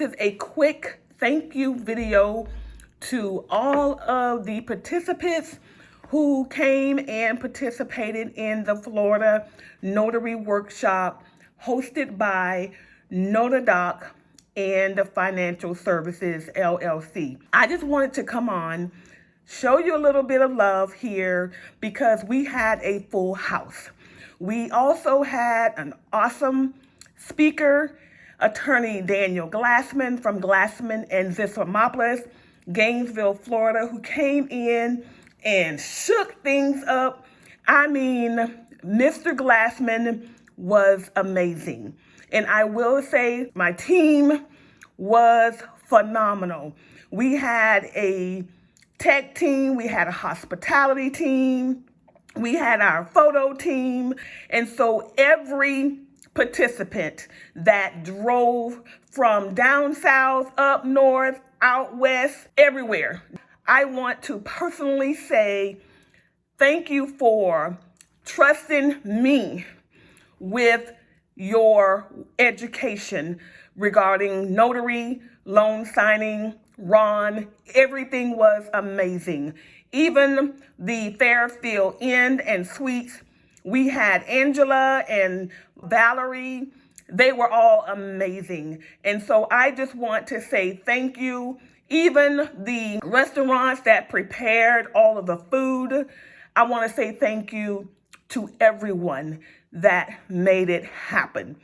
is a quick thank you video to all of the participants who came and participated in the Florida Notary Workshop hosted by Notary and the Financial Services LLC. I just wanted to come on, show you a little bit of love here because we had a full house. We also had an awesome speaker, attorney Daniel Glassman from Glassman and Zissamopoulos, Gainesville, Florida, who came in and shook things up. I mean, Mr. Glassman was amazing. And I will say my team was phenomenal. We had a tech team, we had a hospitality team, we had our photo team, and so every participant that drove from down south, up north, out west, everywhere, I want to personally say thank you for trusting me with your education regarding notary, loan signing, Ron. Everything was amazing. Even the Fairfield Inn and Suites, we had Angela and Valerie. They were all amazing. And so I just want to say thank you. Even the restaurants that prepared all of the food, I want to say thank you to everyone that made it happen.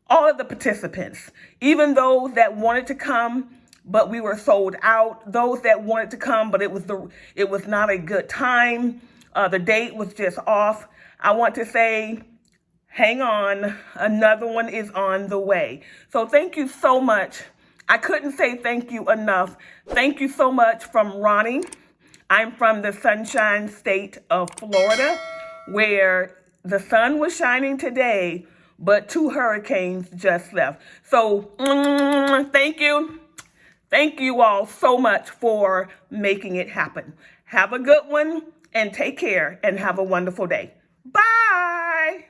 All of the participants, even those that wanted to come, but we were sold out. Those that wanted to come, but it was not a good time. The date was just off. I want to say, hang on, another one is on the way. So thank you so much. I couldn't say thank you enough. Thank you so much from Ronnie. I'm from the Sunshine State of Florida, where the sun was shining today, but 2 hurricanes just left. So thank you. Thank you all so much for making it happen. Have a good one and take care and have a wonderful day. Bye.